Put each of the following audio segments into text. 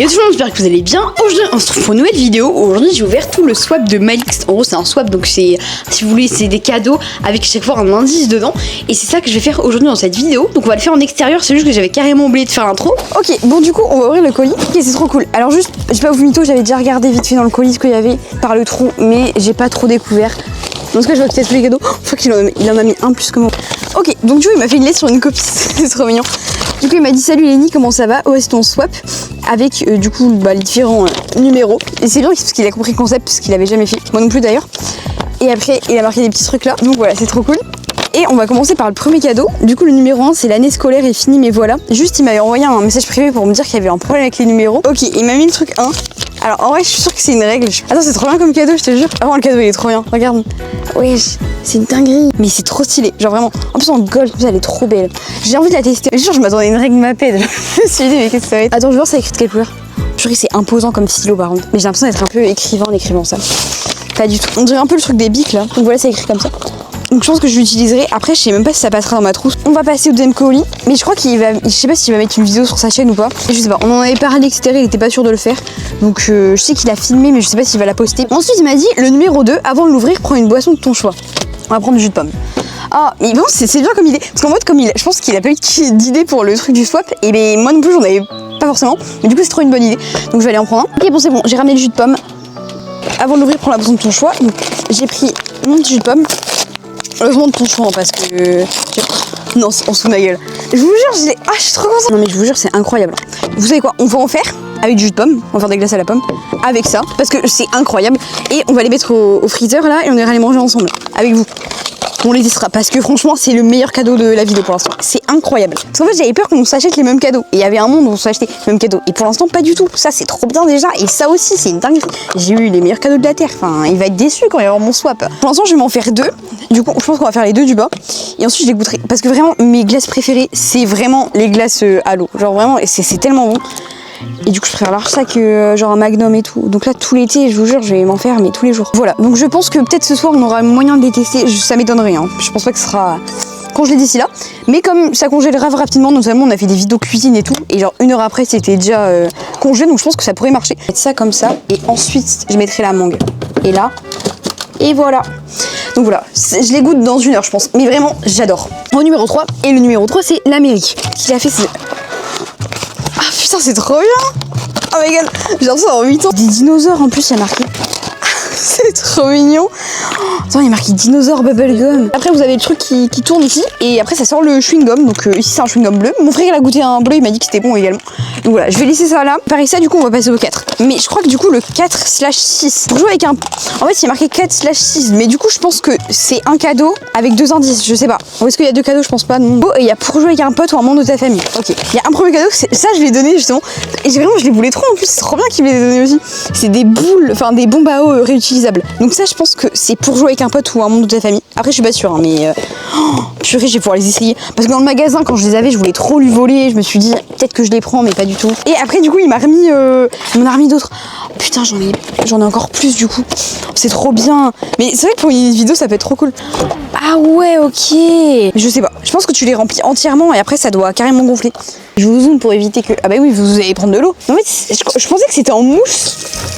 Et tout le monde, j'espère que vous allez bien. Aujourd'hui on se retrouve pour une nouvelle vidéo. Aujourd'hui j'ai ouvert tout le swap de Malix. En gros c'est un swap, donc c'est, si vous voulez, c'est des cadeaux avec chaque fois un indice dedans. Et c'est ça que je vais faire aujourd'hui dans cette vidéo. Donc on va le faire en extérieur, c'est juste que j'avais carrément oublié de faire l'intro. Ok, bon du coup on va ouvrir le colis. Ok, c'est trop cool. Alors juste, j'ai pas vous mytho, j'avais déjà regardé vite fait dans le colis ce qu'il y avait par le trou, mais j'ai pas trop découvert. Dans ce cas je vois que c'est tous les cadeaux. Je crois qu'il en a mis un plus que moi. Ok, donc du coup il m'a fait une lettre sur une copie, c'est trop mignon. Du coup il m'a dit salut Lenny, comment ça va? Ouais, c'est ton swap avec du coup les différents numéros. Et c'est bien parce qu'il a compris le concept parce qu'il avait jamais fait. Moi non plus d'ailleurs. Et après il a marqué des petits trucs là. Donc voilà, c'est trop cool. Et on va commencer par le premier cadeau. Du coup le numéro 1 c'est l'année scolaire est finie mais voilà. Juste il m'avait envoyé un message privé pour me dire qu'il y avait un problème avec les numéros. Ok, il m'a mis le truc 1. Alors en vrai je suis sûre que c'est une règle. Attends, c'est trop bien comme cadeau, je te jure. Avant le cadeau il est trop bien, regarde. Wesh, c'est une dinguerie. Mais c'est trop stylé, genre vraiment. En plus en gold, elle est trop belle. J'ai envie de la tester. Je suis sûre je m'attendais à une règle Maped. Je me suis dit mais qu'est-ce que ça va être? Attends, je vais voir ça écrit de quelle couleur. Je trouve que c'est imposant comme stylo par contre. Mais j'ai l'impression d'être un peu écrivain en écrivant ça. Pas du tout. On dirait un peu le truc des bics là. Donc voilà, c'est écrit comme ça. Donc je pense que je l'utiliserai. Après je sais même pas si ça passera dans ma trousse. On va passer au deuxième colis. Mais je crois qu'il va, je sais pas s'il va mettre une vidéo sur sa chaîne ou pas. Je sais pas, on en avait parlé etc. Il était pas sûr de le faire. Donc je sais qu'il a filmé mais je sais pas s'il va la poster. Ensuite il m'a dit le numéro 2, avant de l'ouvrir, prends une boisson de ton choix. On va prendre du jus de pomme. Ah mais bon c'est bien comme idée. Parce qu'en mode comme je pense qu'il a pas eu d'idée pour le truc du swap. Et ben moi non plus j'en avais pas forcément. Mais du coup c'est trop une bonne idée. Donc je vais aller en prendre un. Ok bon c'est bon, j'ai ramené le jus de pomme. Avant de l'ouvrir, prends la boisson de ton choix. Donc j'ai pris mon petit jus de pomme. Heureusement de ton choix hein, parce que... Non, on se fout de ma gueule. Je vous jure, je suis trop contente. Non mais je vous jure, c'est incroyable. Vous savez quoi? On va en faire avec du jus de pomme. On va faire des glaces à la pomme. Avec ça, parce que c'est incroyable. Et on va les mettre au freezer là et on ira les manger ensemble. Avec vous. On les testera parce que franchement c'est le meilleur cadeau de la vidéo pour l'instant. C'est incroyable. Parce qu'en fait j'avais peur qu'on s'achète les mêmes cadeaux. Et il y avait un monde où on s'achetait les mêmes cadeaux. Et pour l'instant pas du tout. Ça c'est trop bien déjà. Et ça aussi c'est une dinguerie. J'ai eu les meilleurs cadeaux de la terre. Enfin il va être déçu quand il va avoir mon swap. Pour l'instant je vais m'en faire deux. Du coup je pense qu'on va faire les deux du bas. Et ensuite je les goûterai. Parce que vraiment mes glaces préférées c'est vraiment les glaces à l'eau. Genre vraiment c'est tellement bon. Et du coup je préfère l'arsa que genre un magnum et tout. Donc là tout l'été je vous jure je vais m'en faire mais tous les jours. Voilà donc je pense que peut-être ce soir on aura moyen de les tester. Ça m'étonnerait hein. Je pense pas que ce sera congelé d'ici là. Mais comme ça congèle grave rapidement, notamment on a fait des vidéos cuisine et tout. Et genre une heure après c'était déjà congelé. Donc je pense que ça pourrait marcher. Mettre ça comme ça et ensuite je mettrai la mangue. Et là. Et voilà. Donc voilà, je les goûte dans une heure je pense. Mais vraiment j'adore. Au numéro 3. Et le numéro 3 c'est l'Amérique. Qui a fait ce... Ah putain c'est trop bien. Oh my god, j'ai l'impression d'avoir 8 ans. Des dinosaures en plus il y a marqué. C'est trop mignon. Attends il y a marqué dinosaure bubblegum. Après vous avez le truc qui tourne ici. Et après ça sort le chewing-gum. Donc ici c'est un chewing-gum bleu. Mon frère il a goûté un bleu, il m'a dit que c'était bon également. Donc voilà, je vais laisser ça là. Pareil ça du coup on va passer au 4. Mais je crois que du coup le 4/6 pour jouer avec un... En fait il y a marqué 4/6. Mais du coup je pense que c'est un cadeau avec deux indices. Je sais pas. Ou est-ce qu'il y a deux cadeaux? Je pense pas. Non. Oh et il y a pour jouer avec un pote ou un membre de ta famille. Ok. Il y a un premier cadeau. Ça je l'ai donné justement. Et vraiment je les voulais trop en plus. C'est trop bien qu'il me les donné aussi. C'est des boules, enfin des bombes à eau réutilisables. Donc ça je pense que c'est pour jouer avec un pote ou un membre de ta famille. Après je suis pas sûre hein, mais purée je vais pouvoir les essayer. Parce que dans le magasin quand je les avais je voulais trop lui voler. Je me suis dit peut-être que je les prends mais pas du tout. Et après du coup il m'en a remis d'autres. Oh, putain j'en ai encore plus du coup. C'est trop bien. Mais c'est vrai que pour une vidéo ça peut être trop cool. Ah ouais ok. Je sais pas. Je pense que tu les remplis entièrement et après ça doit carrément gonfler. Je vous zoome pour éviter que... Ah bah oui vous allez prendre de l'eau. En fait je pensais que c'était en mousse.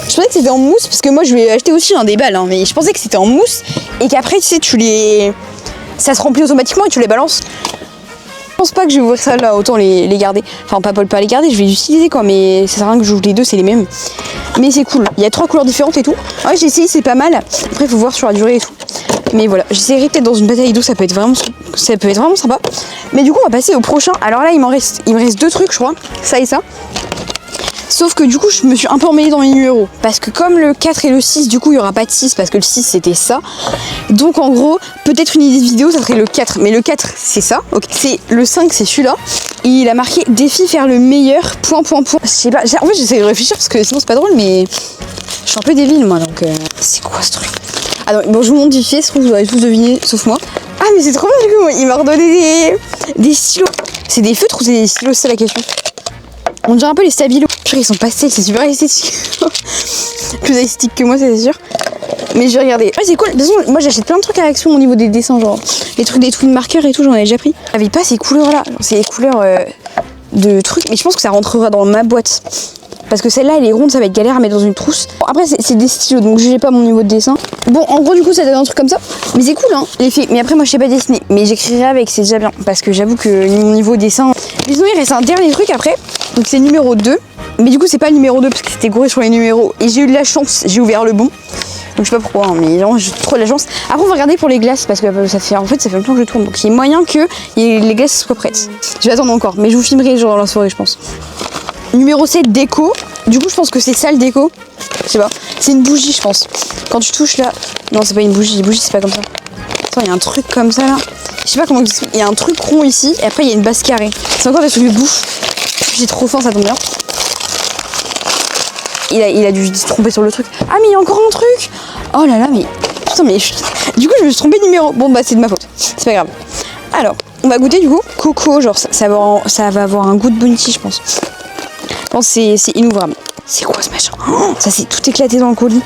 Je pensais que c'était en mousse parce que moi je vais acheter aussi des balles hein, mais je pensais que c'était en mousse et qu'après tu sais ça se remplit automatiquement et tu les balances. Je pense pas que je vais ouvrir ça là, autant les garder. Enfin pas les garder, je vais les utiliser quoi, mais ça sert à rien que j'ouvre les deux, c'est les mêmes. Mais c'est cool, il y a 3 couleurs différentes et tout. Ouais j'ai essayé, c'est pas mal. Après il faut voir sur la durée et tout. Mais voilà, j'essaierai peut-être dans une bataille d'eau, ça peut être vraiment sympa. Mais du coup on va passer au prochain. Alors là il me reste 2 trucs je crois, ça et ça. Sauf que du coup je me suis un peu emmêlée dans mes numéros. Parce que comme le 4 et le 6, du coup il n'y aura pas de 6 parce que le 6 c'était ça. Donc en gros, peut-être une idée de vidéo ça serait le 4. Mais le 4 c'est ça. Okay. C'est le 5 c'est celui-là. Et il a marqué défi faire le meilleur, ... Je sais pas, en fait j'essaie de réfléchir parce que sinon c'est pas drôle mais... Je suis un peu débile moi donc... C'est quoi ce truc? Ah non, bon je vous montre du fait, je trouve que vous avez tous deviné sauf moi. Ah mais c'est trop bien du coup, il m'a redonné des stylos. C'est des feutres ou c'est des stylos, c'est la question. On dirait un peu les stabilos. Purée, ils sont pastels, c'est super esthétique. Plus esthétique que moi, c'est sûr. Mais je vais regarder. Ouais, c'est cool. De toute façon, moi j'achète plein de trucs à Action au niveau des dessins, genre les trucs des twin marqueurs et tout, j'en ai déjà pris. J'avais pas ces couleurs là. C'est les couleurs de trucs, mais je pense que ça rentrera dans ma boîte. parce que celle-là elle est ronde, ça va être galère à mettre dans une trousse. Bon, après c'est des stylos donc je n'ai pas mon niveau de dessin. Bon en gros du coup ça donne un truc comme ça, mais c'est cool hein l'effet. Mais après moi je sais pas dessiner, mais j'écrirai avec, c'est déjà bien parce que j'avoue que mon niveau dessin. Mais sinon il reste un dernier truc après, donc c'est numéro 2. Mais du coup c'est pas le numéro 2 parce que c'était gouré sur les numéros et j'ai eu de la chance, j'ai ouvert le bon. Donc je sais pas pourquoi hein, mais vraiment j'ai trop de la chance. Après on va regarder pour les glaces parce que ça fait longtemps que je tourne, donc il y a moyen que les glaces soient prêtes. Je vais attendre encore, mais je vous filmerai genre dans la soirée je pense. Numéro 7 déco. Du coup je pense que c'est ça le déco. Je sais pas, c'est une bougie je pense. Quand tu touches là, non c'est pas une bougie, les bougies c'est pas comme ça. Attends il y a un truc comme ça là. Je sais pas comment il y a un truc rond ici et après il y a une base carrée. C'est encore des trucs de bouffe. J'ai trop faim, ça tombe bien. Il a dû se tromper sur le truc. Ah mais il y a encore un truc. Oh là là mais putain mais du coup je me suis trompée de numéro. Bon bah c'est de ma faute, c'est pas grave. Alors on va goûter du coup coco, genre ça va avoir un goût de bounty je pense. Je pense que c'est inouvrable. C'est quoi ce machin? Oh, ça s'est tout éclaté dans le colis.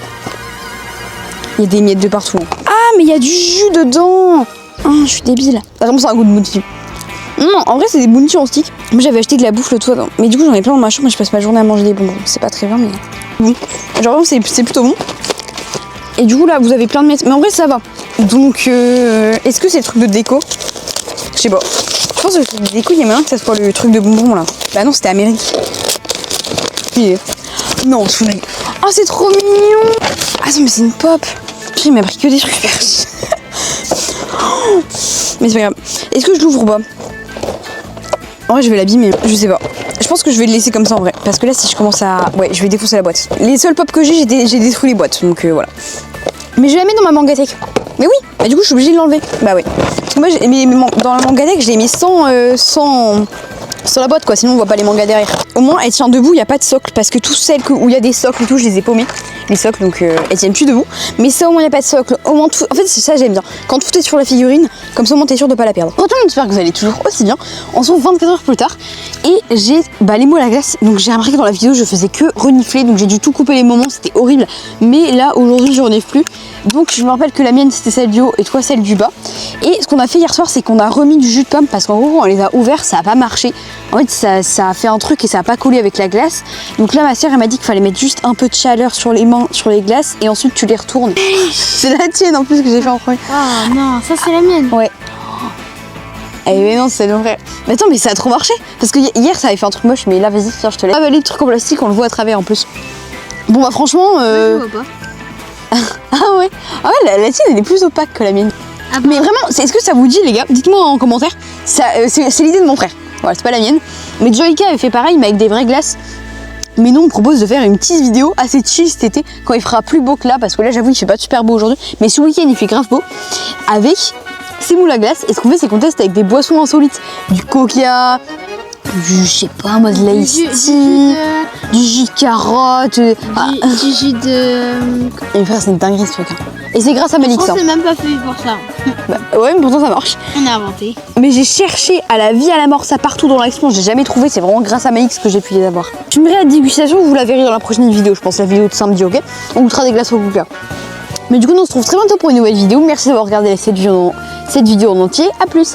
Il y a des miettes de partout. Ah mais il y a du jus dedans. Ah je suis débile. Vraiment c'est un goût de bounty. Non, en vrai c'est des bounty en stick. Moi j'avais acheté de la bouffe le toit, mais du coup j'en ai plein dans ma chambre et je passe ma journée à manger des bonbons. C'est pas très bien mais bon. Genre vraiment c'est plutôt bon. Et du coup là vous avez plein de miettes, mais en vrai ça va. Donc est-ce que c'est le truc de déco? Je sais pas. Je pense que le truc de déco il y a moyen que ça soit le truc de bonbons là. Bah non c'était Amérique. Non souris. Oh c'est trop mignon. Ah non mais c'est une pop. Il m'a pris que des trucs perchés. Mais c'est pas grave. Est-ce que je l'ouvre ou pas? En vrai je vais l'abîmer, je sais pas. Je pense que je vais le laisser comme ça en vrai. Parce que là si je commence à... Ouais je vais défoncer la boîte. Les seuls pop que j'ai détruit les boîtes. Donc voilà. Mais je vais la mettre dans ma Mangatech. Mais oui, bah, du coup je suis obligée de l'enlever. Bah oui. Parce que moi dans la Mangatech je l'ai mis sans la boîte quoi. Sinon on voit pas les mangas derrière. Au moins elle tient debout, il n'y a pas de socle. Parce que toutes celles où il y a des socles et tout je les ai paumées. Les socles donc elles tiennent plus debout. Mais ça au moins il n'y a pas de socle. Au moins tout... En fait c'est ça j'aime bien. Quand tout est sur la figurine, comme ça au moins t'es sûr de pas la perdre. Retourne, j'espère que vous allez toujours aussi bien. On se retrouve 24 heures plus tard. Et j'ai les mots à la glace. Donc j'ai remarqué que dans la vidéo je faisais que renifler. Donc j'ai dû tout couper les moments, c'était horrible. Mais là aujourd'hui je renifle plus. Donc je me rappelle que la mienne c'était celle du haut et toi celle du bas. Et ce qu'on a fait hier soir c'est qu'on a remis du jus de pomme. Parce qu'en gros quand on les a ouverts ça a pas marché. En fait ça a fait un truc et ça a pas collé avec la glace. Donc là ma soeur elle m'a dit qu'il fallait mettre juste un peu de chaleur sur les mains, sur les glaces. Et ensuite tu les retournes. C'est la tienne en plus que j'ai fait en premier. Ah non, ça c'est la mienne. Ouais. Eh mais non c'est le vrai. Mais attends mais ça a trop marché. Parce que hier ça avait fait un truc moche. Mais là vas-y tiens je te laisse. Ah bah les trucs en plastique on le voit à travers en plus. Bon bah franchement Je vois pas. Ah ouais. Ah ouais la tienne elle est plus opaque que la mienne. Ah bon. Mais vraiment est-ce que ça vous dit les gars? Dites-moi en commentaire. C'est l'idée de mon frère. Voilà c'est pas la mienne. Mais Joyka avait fait pareil mais avec des vraies glaces. Mais nous on me propose de faire une petite vidéo assez chill cet été quand il fera plus beau que là parce que là j'avoue il fait pas super beau aujourd'hui mais ce week-end il fait grave beau avec ces moules à glace et ce qu'on fait c'est qu'on teste avec des boissons insolites, du coca, du je sais pas moi de l'ice tea, du jus de carotte, du jus de... Et frère c'est une dinguerie ce truc hein. Et c'est grâce à Malix On s'est même pas fait pour ça. Bah, ouais mais pourtant ça marche. On a inventé. Mais j'ai cherché à la vie à la mort ça partout dans l'expérience, j'ai jamais trouvé, c'est vraiment grâce à Malix que j'ai pu les avoir. Je me ferai la dégustation, vous la verrez dans la prochaine vidéo, je pense la vidéo de samedi, ok? On goûtera des glaces au coca. Mais du coup nous on se retrouve très bientôt pour une nouvelle vidéo, merci d'avoir regardé cette vidéo en entier, à plus.